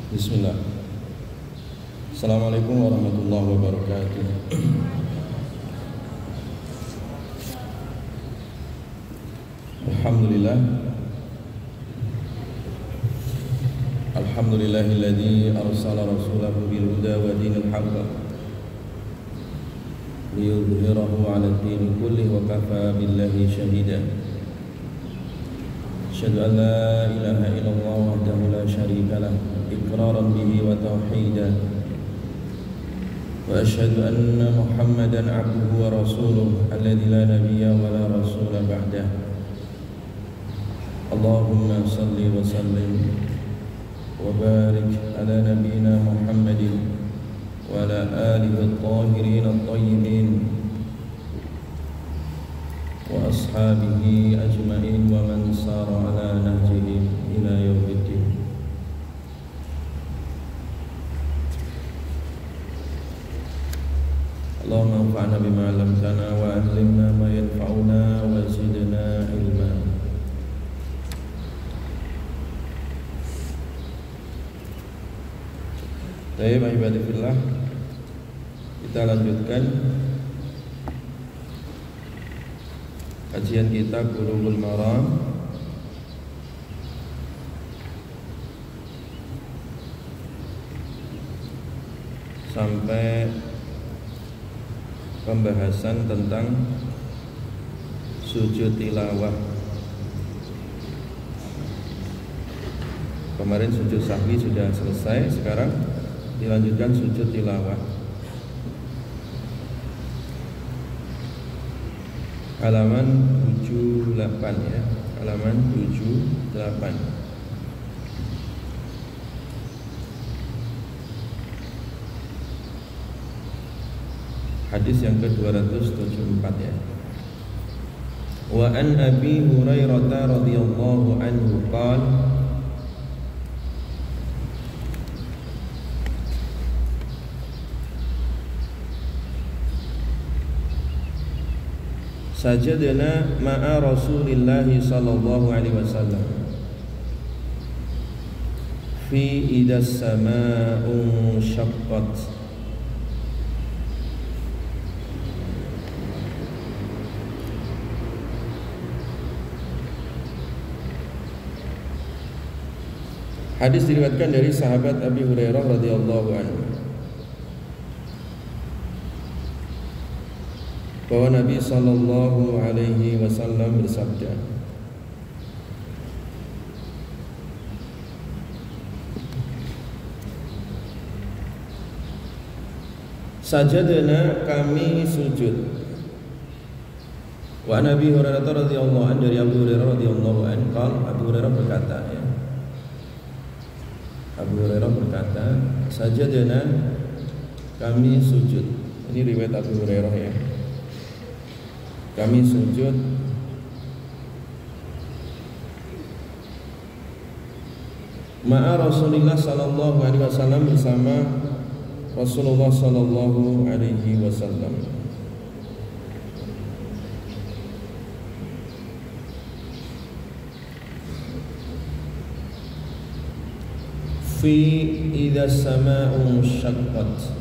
Bismillah. Assalamualaikum warahmatullahi wabarakatuh. Alhamdulillah. Alhamdulillahilladzi arsala rasulahu bil huda wa dinil haqq liyudhhirahu 'ala ad-din kullihi wa kafa billahi shahida. Asyhadu an la ilaha illallah wahdahu la syarika lah iqraran bihi wa tauhidan wa asyhadu anna Muhammadan 'abduhu wa rasuluhu alladzi la nabiyya wa la rasula ba'dah. Allahumma salli wa sallim wa barik ala nabiyyina Muhammadin wa ala alihi at-tahirin at-tayyibin wa ashabihi ajma'in wa man sara ala nahjihim ila yaumiddin. Allahumma anfa'na bima 'allamtana wa 'allimna ma yanfa'una wa zidna ilma. Baik, ibadillah, kita lanjutkan kajian kita Bulughul Maram sampai pembahasan tentang sujud tilawah. Kemarin sujud sahwi sudah selesai, sekarang dilanjutkan sujud tilawah. Halaman 78 ya, halaman 78. Hadis yang ke-274 ya. Wa an Abi Hurairah radhiyallahu anhu qala sajadna ma'a Rasulillahi sallallahu alaihi wasallam fi idas sama'u syaqqat. Hadis diriwayatkan dari sahabat Abi Hurairah radhiyallahu anhu bahwa Nabi sallallahu alaihi wasallam bersabda, sajadna, kami sujud. Wa Nabi Hurairah radhiyallahu anhu, dari Abu Hurairah radhiyallahu anhu, Abu Hurairah berkata ya. Abu Hurairah berkata, sajadna, kami sujud. Ini riwayat Abu Hurairah ya. Kami sujud ma'a Rasulillah sallallahu alaihi wasallam, bersama Rasulullah sallallahu alaihi wasallam. Fi idza sama'u syaqqat,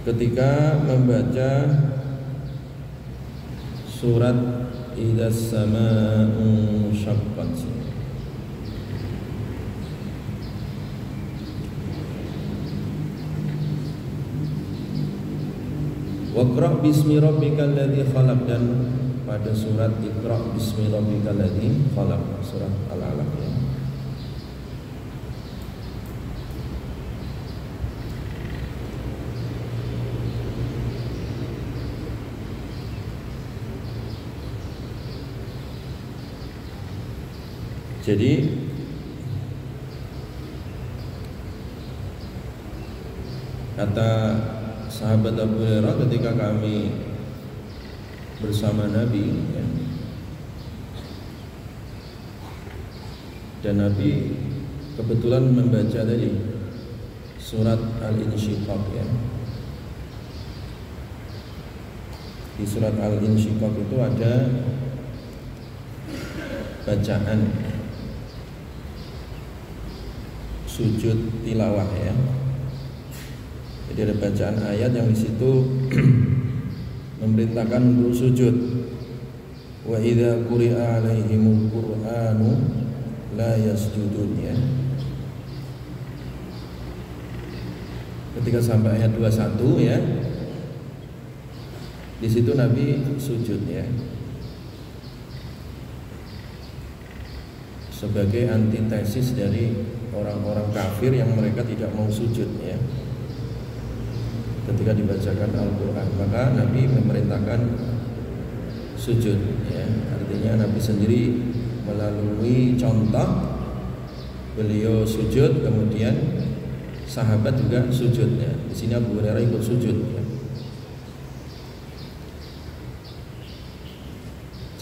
ketika membaca surat idza sama'u syaqqat. Waqra' bismi rabbikal ladzi khalaq, dan pada surat Iqra' bismi rabbikal ladzi khalaq, surat Al-Alaq ya. Jadi kata sahabat Abu Hurairah, ketika kami bersama Nabi ya, dan Nabi kebetulan membaca tadi surat Al-Insyiqaq ya. Di surat Al-Insyiqaq itu ada bacaan sujud tilawah ya. Jadi ada bacaan ayat yang di situ memerintahkan untuk sujud. Wa idza quri'a 'alaihimul Qur'anu la yasjudun ya. Ketika sampai ayat 21 ya, di situ Nabi sujud ya, sebagai antitesis dari orang-orang kafir yang mereka tidak mau sujud ya. Ketika dibacakan Al-Quran, maka Nabi memerintahkan sujud ya. Artinya Nabi sendiri melalui contoh, beliau sujud, kemudian sahabat juga sujud ya. Di sini Abu Hurairah ikut sujud ya.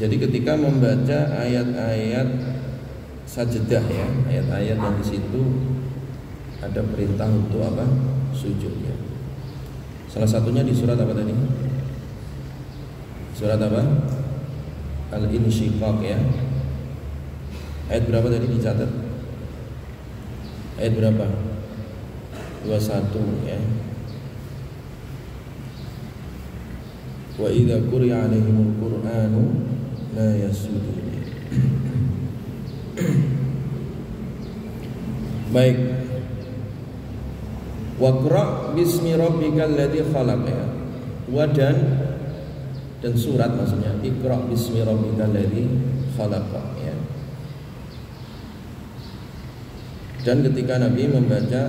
Jadi ketika membaca ayat-ayat sajdah ya, ayat-ayat yang di situ ada perintah untuk apa? Sujud ya. Salah satunya di surat apa tadi? Surat apa? Al-Insyiqaq ya. Ayat berapa tadi dicatat? Ayat berapa? 21 ya. Wa idza quri'a 'alaihimul Qur'anu la yasjudun. Baik. Waqra bismi rabbikal ladzi khalaq ya. Wa dan surat maksudnya Iqra bismi rabbikal ladzi khalaq ya. Dan ketika Nabi membaca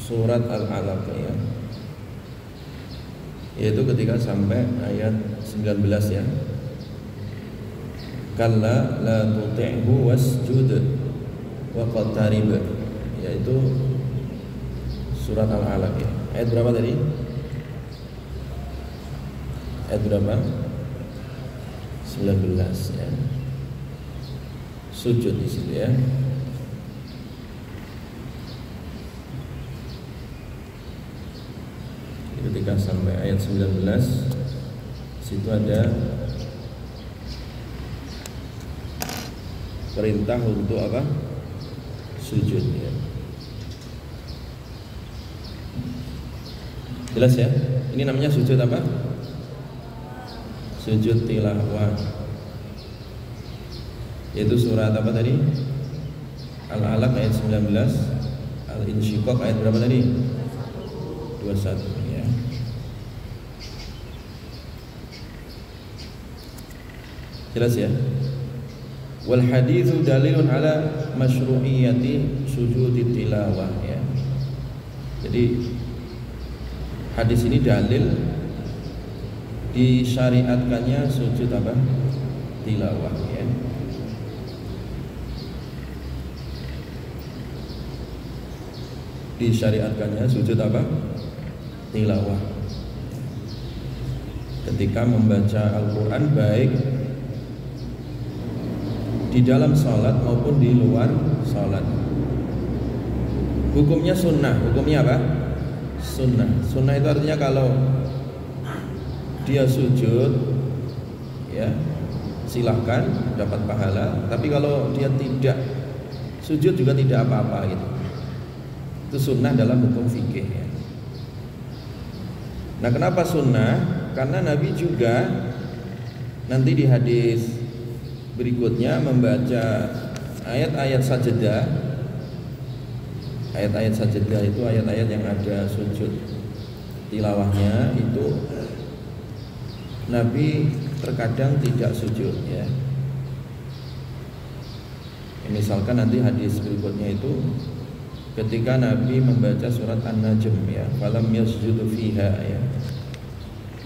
surat Al-Alaq ya, yaitu ketika sampai ayat 19 ya. Kalla la tuti'hu wasjud wa qatarib, yaitu surat Al-Alaq ya. Ayat berapa tadi? Ayat berapa? 19 ya. Sujud di situ ya. Ketika sampai ayat 19, situ ada perintah untuk apa? Sujud ya. Jelas ya? Ini namanya sujud apa? Sujud tilawah. Yaitu surat apa tadi? Al-Alaq ayat 19, Al-Insyiqaq ayat berapa tadi? 21 ya. Jelas ya? Wal haditsu dalilun ala masyru'iyyati sujudit tilawah ya. Jadi hadis ini dalil disyariatkannya sujud apa? Tilawah ya. Disyariatkannya sujud apa? Tilawah. Ketika membaca Al-Quran, baik di dalam sholat maupun di luar sholat. Hukumnya sunnah. Hukumnya apa? Sunnah. Sunnah itu artinya kalau dia sujud ya silahkan dapat pahala, tapi kalau dia tidak sujud juga tidak apa-apa gitu. Itu sunnah dalam hukum fikih ya. Nah, kenapa sunnah? Karena Nabi juga nanti di hadis berikutnya membaca ayat-ayat sajdah. Ayat-ayat sajdah itu ayat-ayat yang ada sujud tilawahnya, itu Nabi terkadang tidak sujud ya. Misalkan nanti hadis berikutnya itu ketika Nabi membaca surat An-Najm ya, falam yasjudu fiha ya.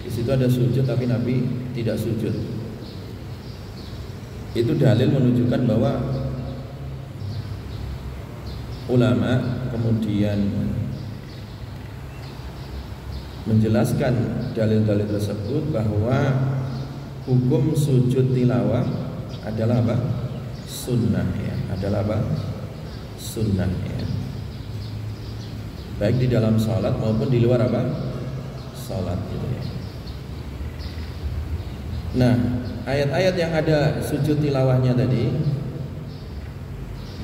Di situ ada sujud tapi Nabi tidak sujud. Itu dalil menunjukkan bahwa ulama kemudian menjelaskan dalil-dalil tersebut bahwa hukum sujud tilawah adalah apa? Sunnah ya, adalah apa? Sunnah ya. Baik di dalam salat maupun di luar apa? Salat gitu ya. Nah, ayat-ayat yang ada sujud tilawahnya tadi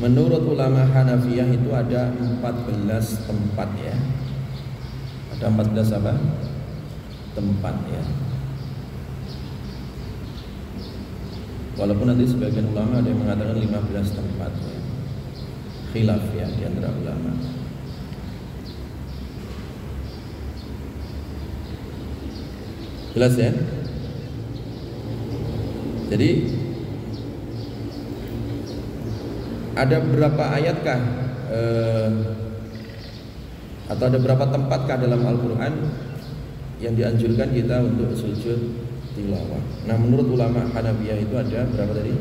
Menurut ulama Hanafiyah itu ada 14 tempat ya. Ada 14 apa? Tempat ya. Walaupun nanti sebagian ulama ada yang mengatakan 15 tempat ya. Khilaf ya di antara ulama. Jelas ya? Jadi ada berapa ayatkah atau ada berapa tempatkah dalam Al-Quran yang dianjurkan kita untuk sujud tilawah? Nah, menurut ulama Hanafiyah itu ada berapa tadi?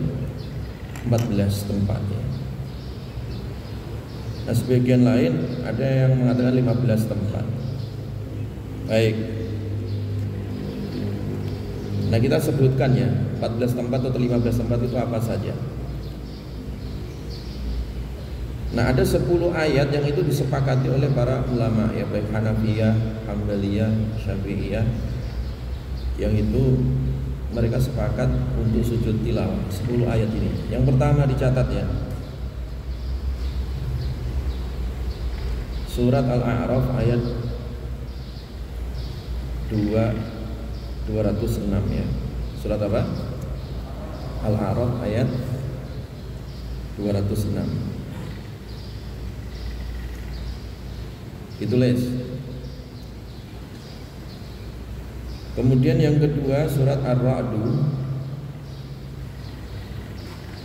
14 tempat ya. Nah, sebagian lain ada yang mengatakan 15 tempat. Baik. Nah, kita sebutkan ya 14 tempat atau 15 tempat itu apa saja. Nah, ada 10 ayat yang itu disepakati oleh para ulama ya, baik Hanafiyah, Hambaliyah, Syafi'iyah, yang itu mereka sepakat untuk sujud tilawah 10 ayat ini. Yang pertama dicatat ya, surat Al-A'raf ayat 206 ya. Surat apa? Al-A'raf ayat 206. Ditulis. Kemudian yang kedua surat Ar-Ra'd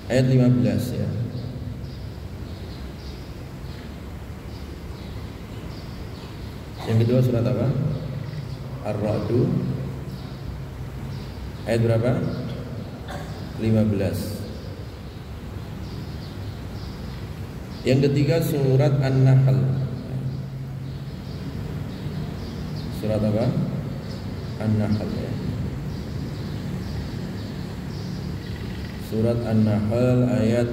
ayat 15 ya. Yang kedua surat apa? Ar-Ra'd ayat berapa? 15. Yang ketiga surat An-Nahl. Surat apa? An-Nahl ya. Surat An-Nahl ayat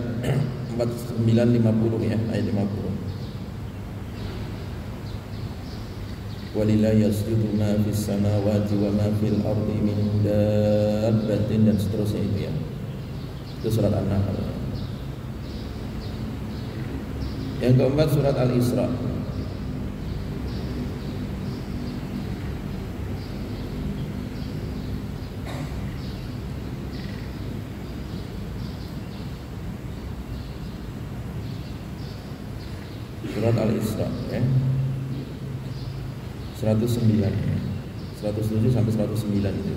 49-50 ya, ayat 50. Walillahi yasjudu ma fis samawati wa ma fil ardi min dabbatin, dan seterusnya itu ya. Itu surat An-Nahl. Yang keempat surat Al-Isra. Surat Al-Isra ya. 109 ya. 107 sampai 109 itu.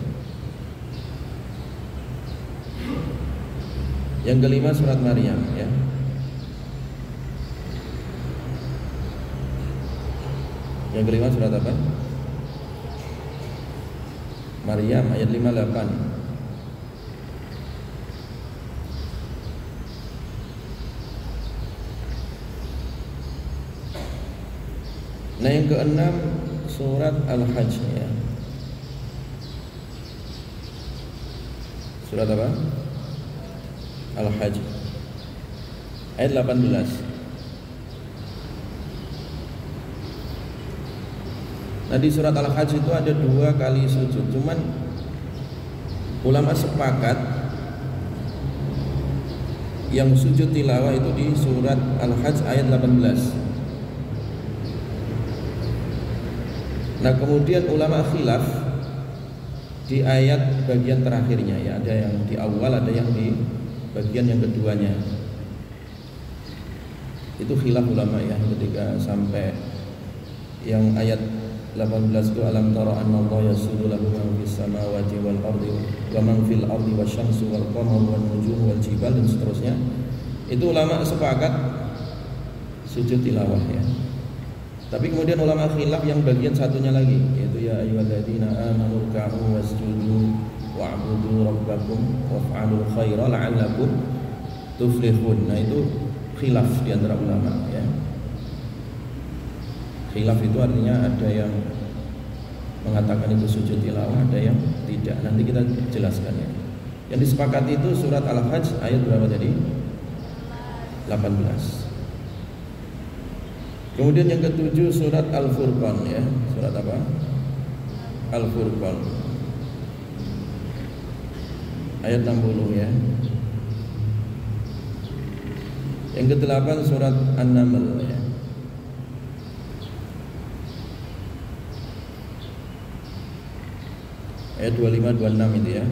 Yang kelima surat Maryam ya. Yang kelima surat apa? Maryam ayat 58. Nah, yang keenam surat Al-Hajj ya. Surat apa? Al-Hajj ayat 18. Nah, di surat Al-Hajj itu ada 2 kali sujud. Cuman ulama sepakat yang sujud tilawah itu di surat Al-Hajj ayat 18. Nah, kemudian ulama khilaf di ayat bagian terakhirnya ya. Ada yang di awal, ada yang di bagian yang keduanya. Itu khilaf ulama ya, ketika sampai yang ayat 18 itu alam tara anna Allah yasjudu lahu man fis samawati wal ardi wa man fil ardi wasyamsu wal qamaru wan nujumu wal jibal, dan seterusnya. Itu ulama sepakat sujud tilawah ya. Tapi kemudian ulama khilaf yang bagian satunya lagi, yaitu ya ayyuhalladzina amanu ruk'u wasjudu wa'budu rabbakum waf'alul khaira la'allakum tuflihun. Nah, itu khilaf di antara ulama ya. Khilaf itu artinya ada yang mengatakan itu sujud tilawah, ada yang tidak. Nanti kita jelaskan ya. Yang disepakati itu surat Al-Hajj ayat berapa tadi? 18. Kemudian yang ketujuh surat Al-Furqan ya. Surat apa? Al-Furqan ayat 60 ya. Yang ke-8 surat An-Naml ya. Ayat 25 26 itu ya.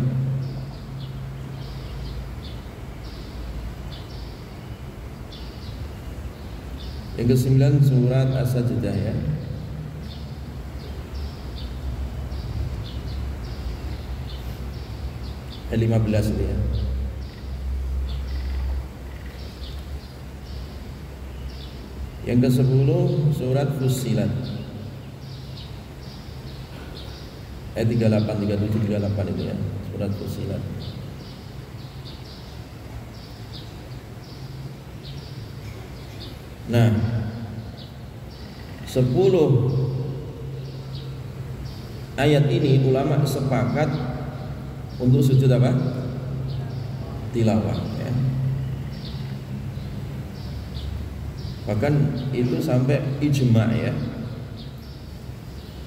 Yang ke-9 surat As-Sajdah ya. Ayat 15 itu ya. Yang ke-10 surat Fussilat. Ayat 38, 37, 38 itu ya. Surat Fussilat. Nah, 10 ayat ini ulama sepakat untuk sujud apa? Tilawah ya. Bahkan itu sampai ijma ya.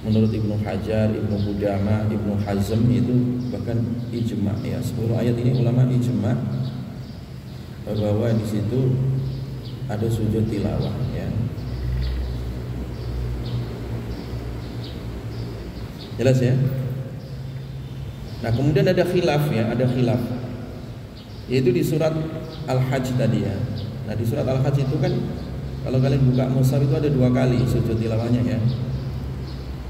Menurut Ibnu Hajar, Ibnu Qudamah, Ibnu Hazm itu bahkan ijma ya. 10 ayat ini ulama ijma bahwa di situ ada sujud tilawah ya. Jelas ya? Nah, kemudian ada khilaf ya, ada khilaf. Yaitu di surat Al-Hajj tadi ya. Nah, di surat Al-Hajj itu kan kalau kalian buka mushaf itu ada 2 kali sujud tilawahnya ya.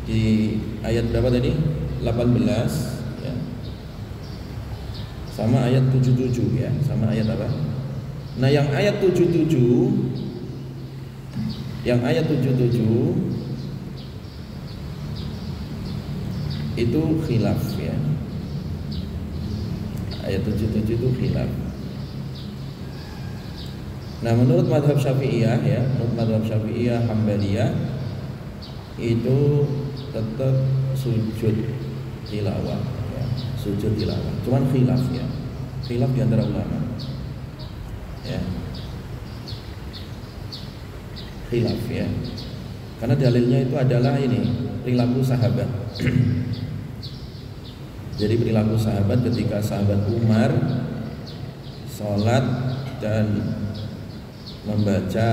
Di ayat berapa tadi? 18 ya. Sama ayat 77 ya, sama ayat apa? Nah, yang ayat 77 itu khilaf ya. Ayat 77 itu khilaf. Nah, menurut mazhab Syafi'iyah ya, menurut mazhab Syafi'iyah Hambaliyah itu tetap sujud tilawah ya, sujud tilawah. Cuman khilaf ya. Khilaf di antara ulama. Ya. Khilaf ya. Karena dalilnya itu adalah ini, perilaku sahabat. Jadi perilaku sahabat ketika sahabat Umar sholat dan membaca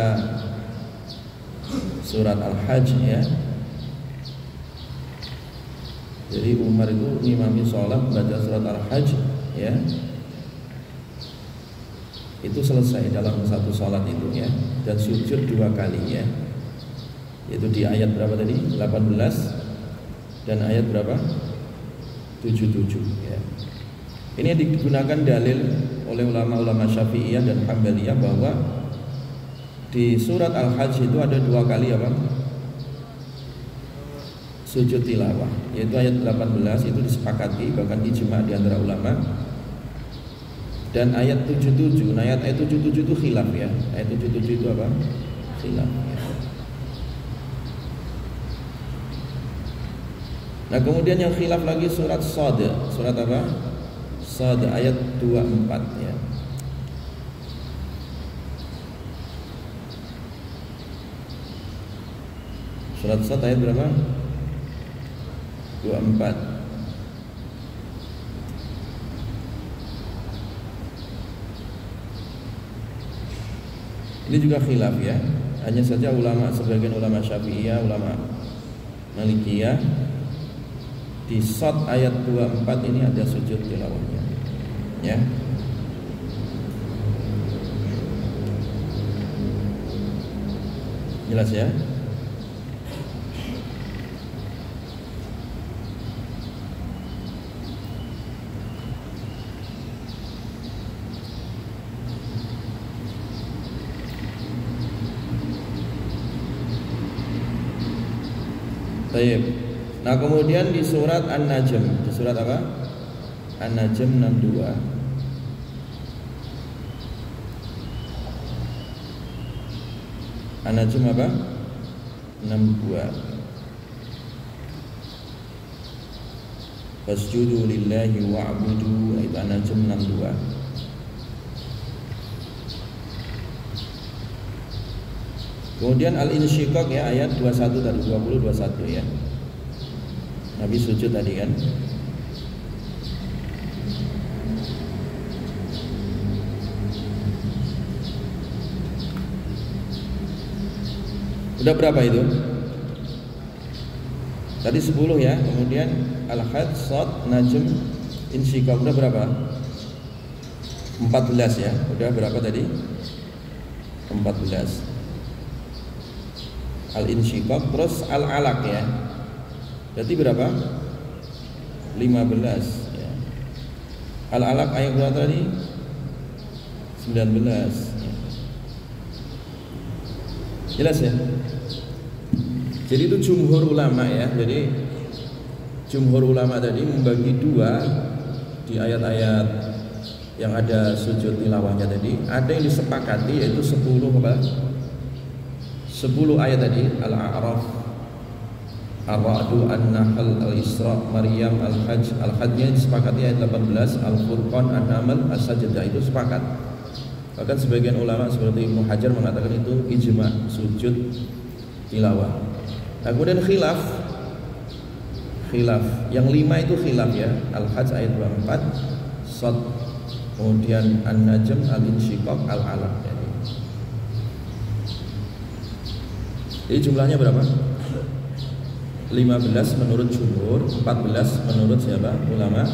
surat Al-Hajj ya. Jadi Umar itu ngimami sholat membaca surat Al-Hajj ya. Itu selesai dalam satu sholat itu ya. Dan sujud 2 kali ya. Itu di ayat berapa tadi? 18 dan ayat berapa? 77 ya. Ini digunakan dalil oleh ulama-ulama Syafi'iyah dan Hambaliyah bahwa di surat Al-Hajj itu ada 2 kali apa? Sujud tilawah, yaitu ayat 18 itu disepakati bahkan ijma di antara ulama. Dan ayat 77, nah ayat 77 itu khilaf ya. Ayat 77 itu apa? Khilaf ya. Nah, kemudian yang khilaf lagi surat Shad. Surat apa? Shad ayat 24 ya. Surat Shad ayat berapa? 24. Ini juga khilaf ya. Hanya saja ulama, sebagian ulama Syafi'iyah, ulama Malikiyah di Shad ayat 24 ini ada sujud tilawahnya. Ya. Jelas ya? Baik. Nah, kemudian di surat An-Najm, di surat apa? An-Najm 62. An-Najm apa? 62. Fasjudu lillahi wa'budu, itu An-Najm 62. Kemudian Al-Insyiqaq ya, ayat 21 dari 20 21 ya. Nabi sujud tadi kan. Udah berapa itu? Tadi 10 ya. Kemudian Al-Had, Shad, Najm, Insyiqaq udah berapa? 14 ya. Udah berapa tadi? 14. Al-Insyiqaq terus Al-Alaq ya. Berarti berapa? 15 ya. Al-Alaq ayat berapa tadi? 19 ya. Jelas ya? Jadi itu jumhur ulama ya. Jadi jumhur ulama tadi membagi dua di ayat-ayat yang ada sujud tilawahnya tadi. Ada yang disepakati yaitu 10 apa? 10 ayat tadi, Al-A'raf, Ar-Ra'du, An-Nahl, Al-Isra, Maryam, Al-Hajj. Al-Hajjnya disepakati ayat 18, Al-Furqan, An-Naml, As-Sajdah itu sepakat. Bahkan sebagian ulama seperti Ibnu Hajar mengatakan itu ijma sujud tilawah. Nah, kemudian khilaf yang 5 itu khilaf ya. Al-Hajj ayat 24, Shad, kemudian An-Najm, Al-Insyiqaq, Al-Alaq. Jadi jumlahnya berapa? 15 menurut jumhur, 14 menurut siapa? Ulama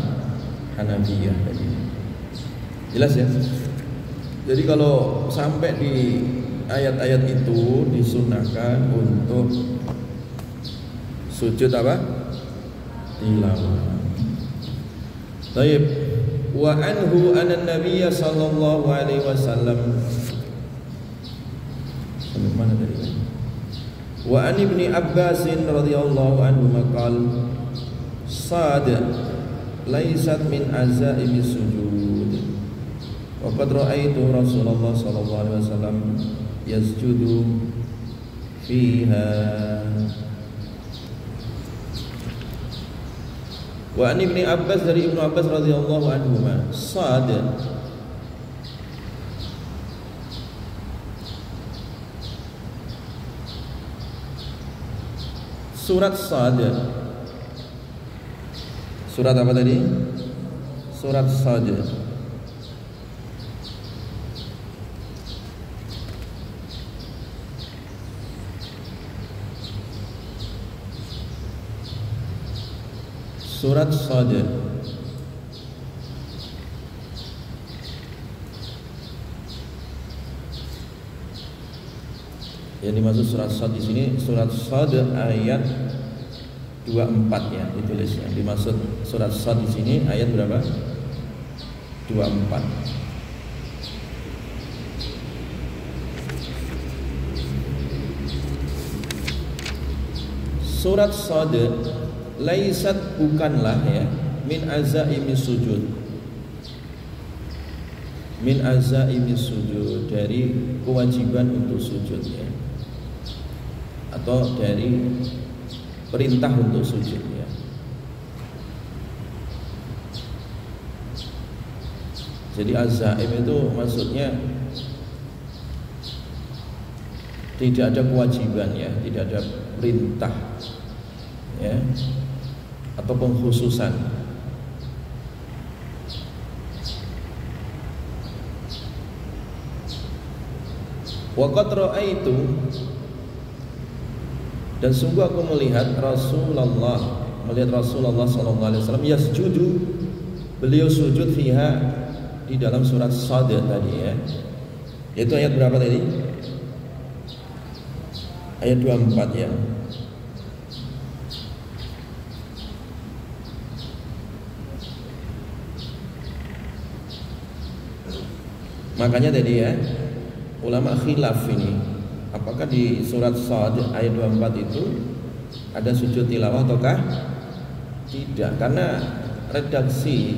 Hanafiyah tadi. Jelas ya? Jadi kalau sampai di ayat-ayat itu disunahkan untuk sujud apa? Tilawah. Baik. Wa anhu anan nabiyya sallallahu alaihi wasallam. Sampai mana tadi? Wa an Ibni Abbas radhiyallahu anhu maqal sad laysat min azaimi sujud wa qad ra'aitu Rasulullah sallallahu alaihi wasallam yasjudu fiha. Wa an Ibni Abbas, dari Ibnu Abbas radhiyallahu anhu, sad surat Shad. Surat apa tadi? Surat Shad. Surat Shad. Yang dimaksud surat Shad di sini surat Shad ayat 24 ya ditulisnya. Dimaksud surat Shad di sini ayat berapa? 24. Surat Shad laisat bukanlah ya min azaimi sujud. Min azaimi sujud dari kewajiban untuk sujud ya. Atau dari perintah untuk sujud ya. Jadi azaim itu maksudnya tidak ada kewajiban ya, tidak ada perintah ya, atau pengkhususan. Wa qad ra'aitu, dan sungguh aku melihat Rasulullah sallallahu alaihi wasallam yasjudu, beliau sujud fiha, di dalam surat Shad tadi ya. Itu ayat berapa tadi? Ayat 24 ya. Makanya tadi ya, ulama khilaf ini, apakah di surat Shad ayat 24 itu ada sujud tilawah ataukah tidak? Karena redaksi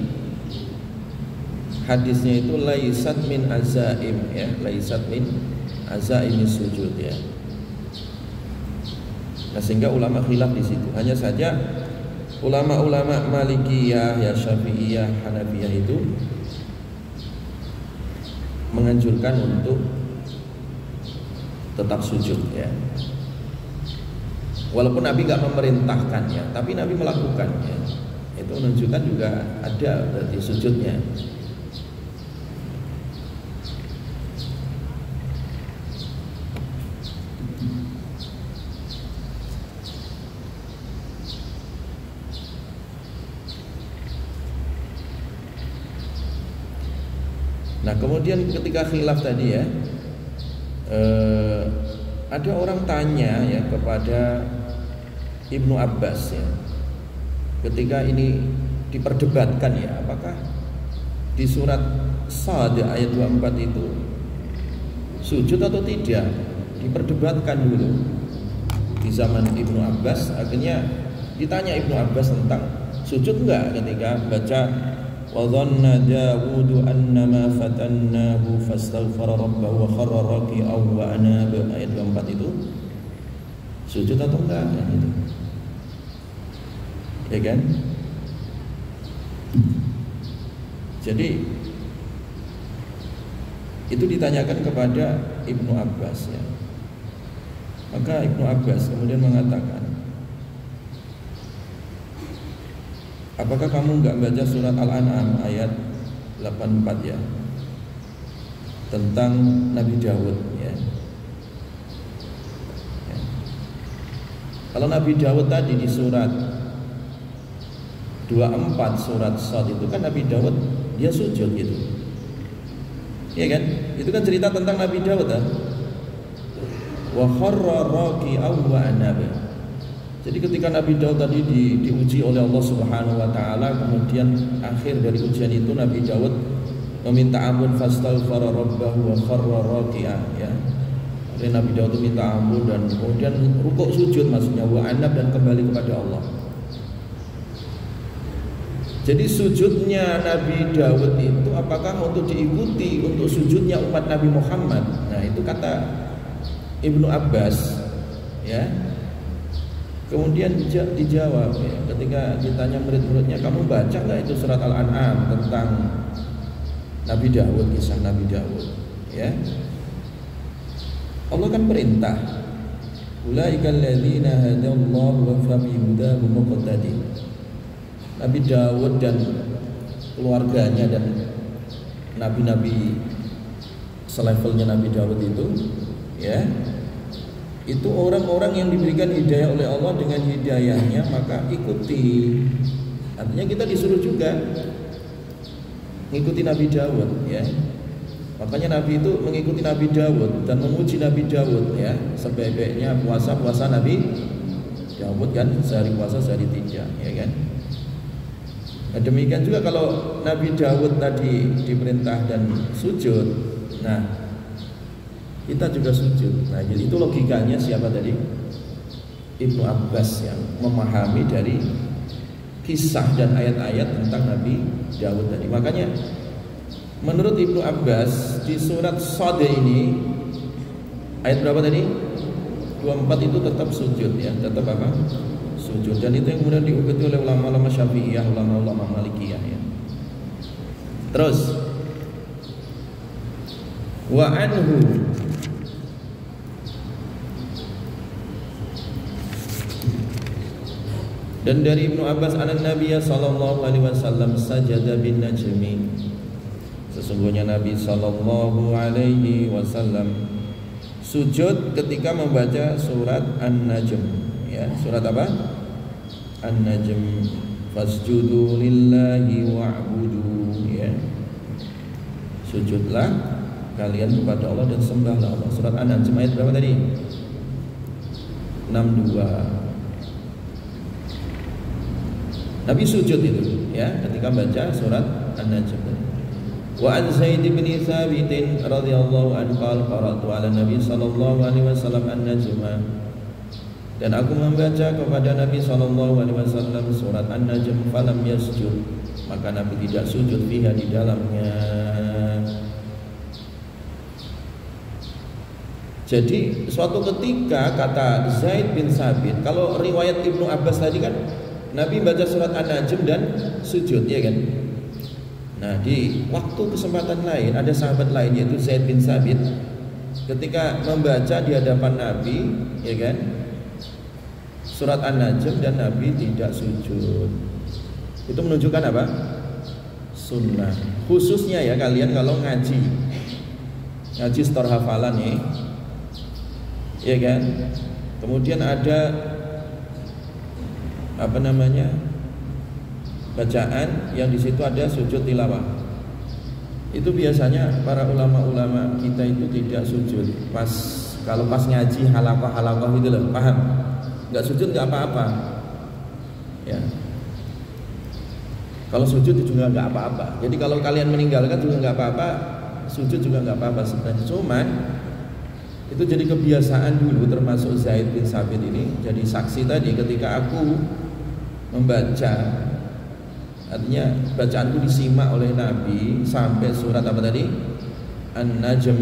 hadisnya itu laisat min azaim ya, laisat min azaimi sujud ya. Nah, sehingga ulama khilaf di situ. Hanya saja ulama-ulama Malikiyah ya, Syafi'iyah, Hanafiyah itu menganjurkan untuk tetap sujud ya. Walaupun Nabi gak memerintahkannya, tapi Nabi melakukannya. Itu menunjukkan juga ada berarti sujudnya. Nah kemudian ketika khilaf tadi ya, ada orang tanya ya kepada Ibnu Abbas ya, ketika ini diperdebatkan ya, apakah di surat Shad ayat 24 itu sujud atau tidak, diperdebatkan dulu di zaman Ibnu Abbas. Akhirnya ditanya Ibnu Abbas tentang sujud enggak ketika baca wa dhanna Dawudu annama fatannahu fastaghfara rabbahu wa kharra raki'an wa anaba, ayat 24 itu sujud atau enggak ya, gitu. Ya kan? Jadi itu ditanyakan kepada Ibnu Abbas ya. Maka Ibnu Abbas kemudian mengatakan, apakah kamu enggak baca surat Al-An'am ayat 84 ya, tentang Nabi Dawud ya. Kalau Nabi Dawud tadi di surat 24 surat Shad itu kan Nabi Dawud dia sujud gitu. Iya kan? Itu kan cerita tentang Nabi Dawud kan? Wa kharra raki'an wa anaba. Jadi ketika Nabi Dawud tadi diuji oleh Allah Subhanahu wa taala, kemudian akhir dari ujian itu Nabi Dawud meminta ampun, fastaghfara rabbahu wa kharra raki'an ya. Jadi Nabi Dawud itu minta ampun dan kemudian rukuk sujud, maksudnya wa anab, dan kembali kepada Allah. Jadi sujudnya Nabi Dawud itu apakah untuk diikuti untuk sujudnya umat Nabi Muhammad? Nah itu kata Ibnu Abbas ya. Kemudian dijawab ya, ketika ditanya murid-muridnya, kamu baca nggak itu surat Al-An'am tentang Nabi Dawud, kisah Nabi Dawud ya. Allah kan perintah, ulaikal ladzina hadallahu wa fa bi hudahu muqtadi. Nabi Dawud dan keluarganya dan nabi-nabi selevelnya Nabi Dawud itu ya, itu orang-orang yang diberikan hidayah oleh Allah, dengan hidayahnya maka ikuti. Artinya kita disuruh juga mengikuti Nabi Dawud ya. Makanya Nabi itu mengikuti Nabi Dawud dan memuji Nabi Dawud ya. Sebaik-baiknya puasa Nabi Dawud kan, sehari puasa sehari tidak ya kan. Nah, demikian juga kalau Nabi Dawud tadi diperintah dan sujud, nah kita juga sujud. Nah jadi itu logikanya siapa tadi? Ibnu Abbas yang memahami dari kisah dan ayat-ayat tentang Nabi Dawud tadi. Makanya menurut Ibnu Abbas di surat Shad ini ayat berapa tadi? 24 itu tetap sujud ya, tetap apa? Sujud. Dan itu yang kemudian diikuti oleh ulama-ulama Syafi'iyah, ulama-ulama Malikiyah ya. Terus wa anhu, dan dari Ibnu Abbas anak Nabi sallallahu alaihi wasallam sajada bin najmi, sesungguhnya Nabi sallallahu alaihi wasallam sujud ketika membaca surat An-Najm ya. Surat apa? An-Najm, fasjudu lillahi wa'budu ya. Sujudlah kalian kepada Allah dan sembahlah Allah. Surat An-Najm ayat berapa tadi? 62. Nabi sujud itu ya ketika baca surat An-Najm. Wa an Zaid bin Thabit radhiyallahu anhu qala qara'tu 'ala Nabi sallallahu alaihi wasallam An-Najm, dan aku membaca kepada Nabi sallallahu alaihi wasallam surat An-Najm, falam yasjud, maka Nabi tidak sujud fiha, di dalamnya. Jadi suatu ketika kata Zaid bin Thabit, kalau riwayat Ibnu Abbas tadi kan Nabi baca surat An-Najm dan sujud ya kan. Nah di waktu kesempatan lain ada sahabat lain yaitu Zaid bin Thabit, ketika membaca di hadapan Nabi ya kan surat An-Najm dan Nabi tidak sujud. Itu menunjukkan apa? Sunnah. Khususnya ya kalian kalau ngaji setor hafalan nih ya kan. Kemudian ada apa namanya bacaan yang di situ ada sujud tilawah Itu biasanya para ulama-ulama kita itu tidak sujud kalau pas ngaji halaqah gitu loh, paham? Nggak sujud nggak apa-apa, ya. Kalau sujud juga nggak apa-apa. Jadi kalau kalian meninggalkan juga nggak apa-apa, sujud juga nggak apa-apa sebenarnya. Cuman itu jadi kebiasaan dulu, termasuk Zaid bin Sabit ini jadi saksi tadi ketika aku membaca, artinya bacaanku disimak oleh Nabi sampai surat apa tadi? An-Najm,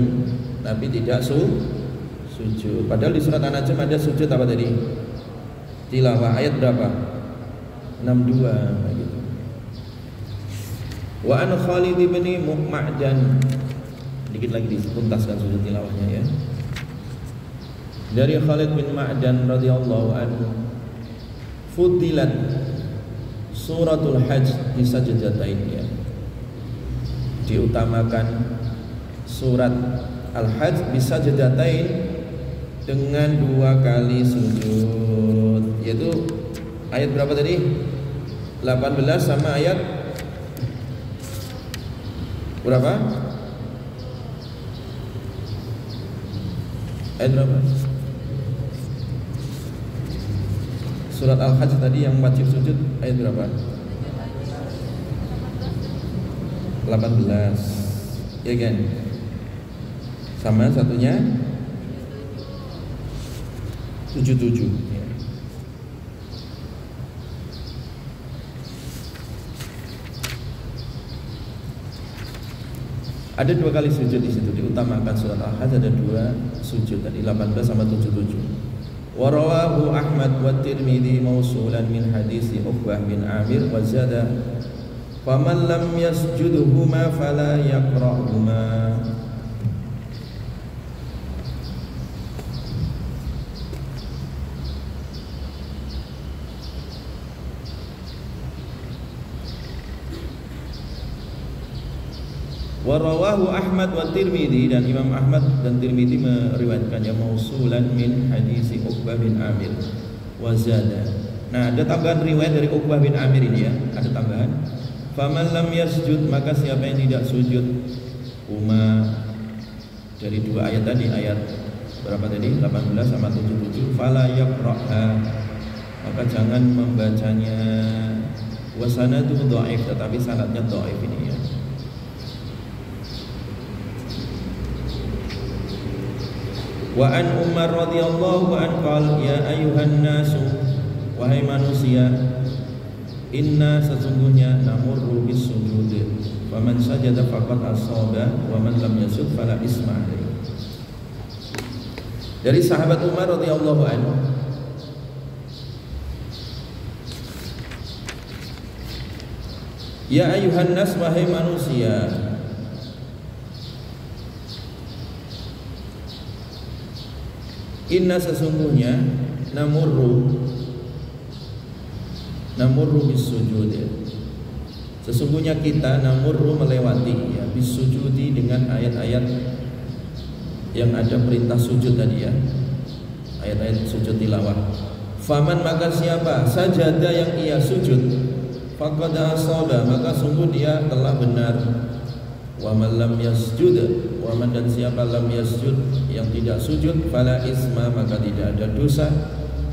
Nabi tidak sujud. Padahal di surat An-Najm ada sujud apa tadi? Tilawah ayat berapa? 62 gitu. Wa an Khalid bin Ma'dan, dikit lagi dituntaskan sujud tilawahnya ya. Dari Khalid bin Ma'dan radhiyallahu anhu, fudilat suratul Hajj di sajdatain ya. Diutamakan surat Al-Hajj bisa sajdatain dengan 2 kali sujud, yaitu ayat berapa tadi? 18 sama ayat berapa? Ayat berapa? Surat Al-Hajj tadi yang wajib sujud ayat berapa? 18, ya kan? Sama satunya 77 ya. Ada 2 kali sujud di situ, diutamakan surat Al-Hajj ada 2 sujud tadi, 18 sama 77. Wa rawahu Ahmad wa Tirmidzi mausulan min hadis Uqbah bin Amir wa zada faman lam yasjudhuma fala yaqra'huma. Warawahu Ahmad wa Tirmidzi, dan Imam Ahmad dan Tirmidzi meriwayatkannya mausulan min hadis Uqbah bin Amir wa zada. Nah, ada tambahan riwayat dari Uqbah bin Amir ini ya, ada tambahan. Faman lam yasjud, maka siapa yang tidak sujud dari 2 ayat tadi, ayat berapa tadi? 18 sama 77, fala yaqra'ha, maka jangan membacanya. Wa sanadu dhaif, tetapi sanadnya dhaif ini ya. Wa an Umar radhiyallahu an qala ya ayyuhan nasu, wahai manusia, inna sesungguhnya namurru bis sujud, faman sajada faqad asaba wa man lam yasjud fala isma alaihi. Dari sahabat Umar radhiyallahu anhu, ya ayyuhan nas, wahai manusia, inna sesungguhnya namurru bis sujud ya. Sesungguhnya kita namurru melewati ya bis sujudi dengan ayat-ayat yang ada perintah sujud tadi ya. Ayat-ayat sujud tilawah. Faman, maka siapa sajada yang ia sujud, faqad asaba, maka sungguh dia telah benar. Wa man lam yasjud, wa man, dan siapa lam yasjud yang tidak sujud, fala isma, maka tidak ada dosa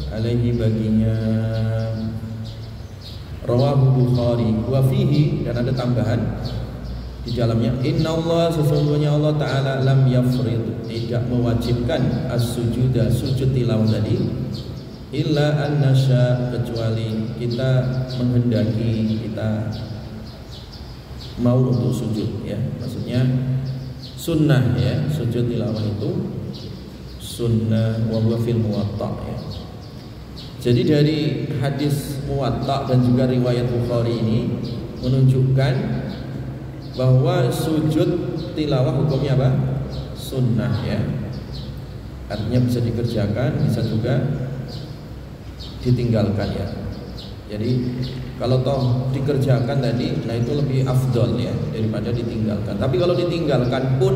alaihi baginya. Rawahu Bukhari wa fihi, dan ada tambahan di dalamnya, innallaha, sesungguhnya Allah taala lam yafrid, tidak mewajibkan as-sujuda, sujud tilawah tadi, illa an nasya, kecuali kita menghendaki, kita mau untuk sujud ya, maksudnya sunnah ya, sujud tilawah itu sunnah, wa huwa fil Muwatta ya. Jadi dari hadis Muwatta dan juga riwayat Bukhari ini menunjukkan bahwa sujud tilawah hukumnya apa? Sunnah ya, artinya bisa dikerjakan, bisa juga ditinggalkan ya. Jadi kalau toh dikerjakan tadi, nah itu lebih afdol ya daripada ditinggalkan. Tapi kalau ditinggalkan pun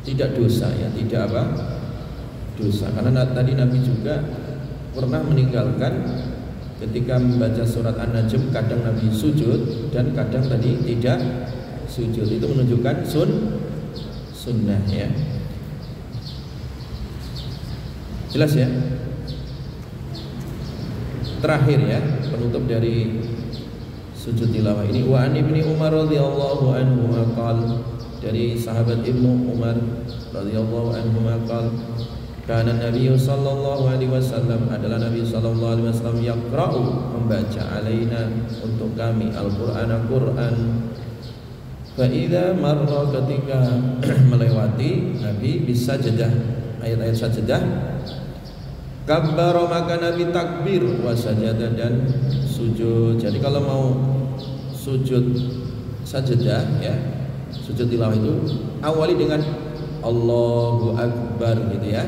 tidak dosa ya, tidak apa? Dosa. Karena tadi Nabi juga pernah meninggalkan ketika membaca surat An-Najm, kadang Nabi sujud dan kadang tadi tidak sujud. Itu menunjukkan sunnah ya. Jelas ya? Terakhir ya, penutup dari sujud tilawah ini, wa an Ibnu Umar radhiyallahu anhu qala, dari sahabat Ibnu Umar radhiyallahu anhu qala, kana Nabi sallallahu alaihi wasallam, adalah Nabi sallallahu alaihi wasallam yaqra'u, membaca, alaina, untuk kami, Al-Qur'an, fa idza marra, ketika melewati Nabi bisajdah, ayat-ayat sajdah, kabbara, maka Nabi takbir, wa sajada, dan sujud. Jadi kalau mau sujud sajdah ya, sujud tilawah itu awali dengan Allahu Akbar gitu ya,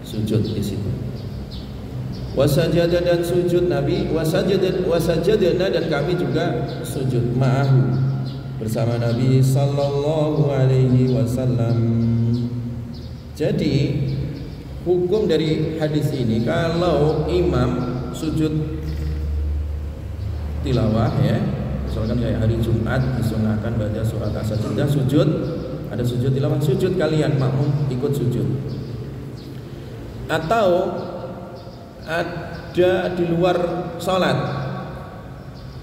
sujud di situ. Wasajada, dan sujud Nabi, wasajadana, dan kami juga sujud ma'ahu, bersama Nabi sallallahu alaihi wasallam. Jadi hukum dari hadis ini, kalau imam sujud tilawah ya, misalkan kayak hari Jumat disunahkan baca surat as-sajdah, sujud, ada sujud tilawah, sujud kalian makmum ikut sujud. Atau ada di luar sholat,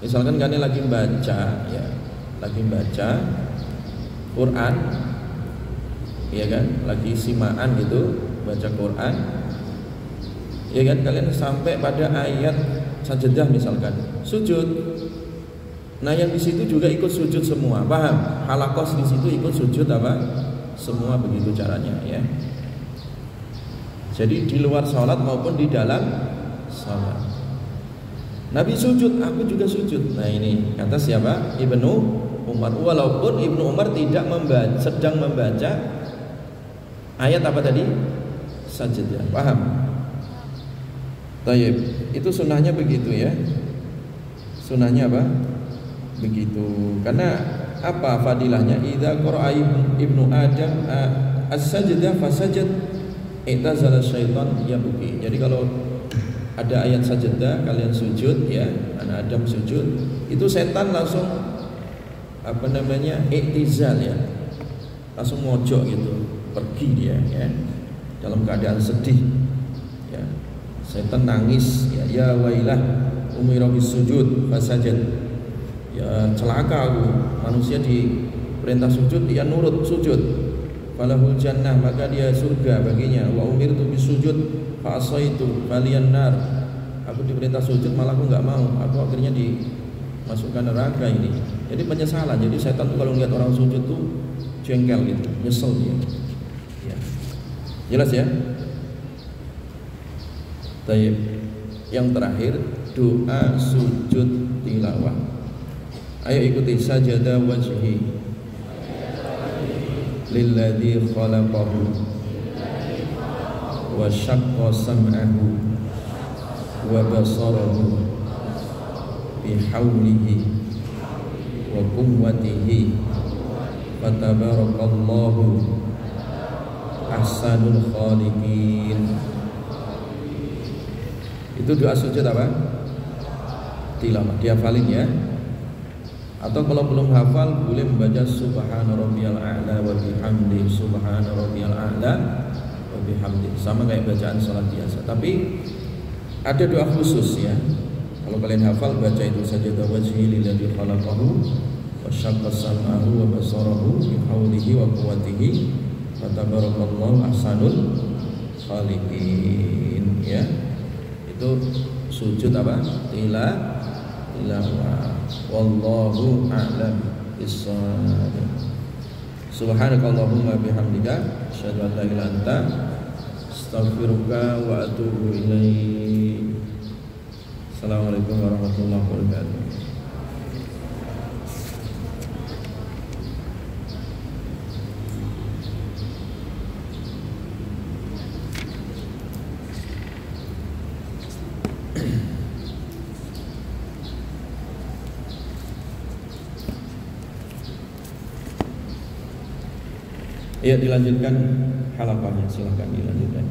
misalkan kalian lagi baca ya, lagi baca Quran ya kan, lagi simaan gitu baca Quran ya kan, kalian sampai pada ayat sajdah misalkan, sujud. Nah yang di situ juga ikut sujud semua, paham? Halaqah di situ ikut sujud apa? Semua, begitu caranya ya. Jadi di luar sholat maupun di dalam sholat. Nabi sujud, aku juga sujud. Nah ini kata siapa? Ibnu Umar. Walaupun Ibnu Umar tidak sedang membaca ayat apa tadi? Sajdah. Paham? Tayyib. Itu sunnahnya begitu ya. Sunnahnya apa? Begitu. Karena apa fadilahnya? Idza qara'a ibnu Adam as-sajdah fasajad i'tazala syaitan yabki. Jadi kalau ada ayat sajdah kalian sujud ya, anak Adam sujud, itu setan langsung apa namanya? I'tizal ya. Langsung mojok gitu, pergi dia ya. Dalam keadaan sedih ya. Setan nangis ya wailah umira bis sujud fasajad, ya celaka aku, manusia diperintah sujud dia nurut sujud, falahul jannah, maka dia surga baginya, wa umirtu bis sujud fa asaitu faliyan nar, aku diperintah sujud malah aku enggak mau, aku akhirnya dimasukkan neraka. Ini jadi penyesalan. Jadi setan tuh kalau lihat orang sujud tuh jengkel gitu, nyesel dia ya. Jelas ya? Tayyib. Yang terakhir doa sujud tilawah. Ayo ikuti, sajada wajhi lilladzi khalaqahu wa syaqqa sam'ahu wa basarahu bihaulihi wa quwwatihi fatabarakallahu ahsanul khaliqin. Itu doa sujud apa? Tilawah. Dihafalin ya. Atau kalau belum hafal boleh membaca subhana rabbiyal a'la wa bihamdi, subhana rabbiyal a'la wa bihamdi, sama kayak bacaan salat biasa. Tapi ada doa khusus ya. Kalau kalian hafal baca itu saja, wajhi lilladzi khalaqahu wa syaqqa sam'ahu wa basarahu bi haulihi wa quwwatihi fatabarakallahu ahsanul khaliqin ya. Itu sujud apa? Tilawah. Wallahu a'lam bissawab. Subhanakallahumma bihamdika asyhadu an la ilaha illa anta astaghfiruka wa atubu ilaik. Assalamualaikum warahmatullahi wabarakatuh. Ya, dilanjutkan halaqahnya, silakan dilanjutkan.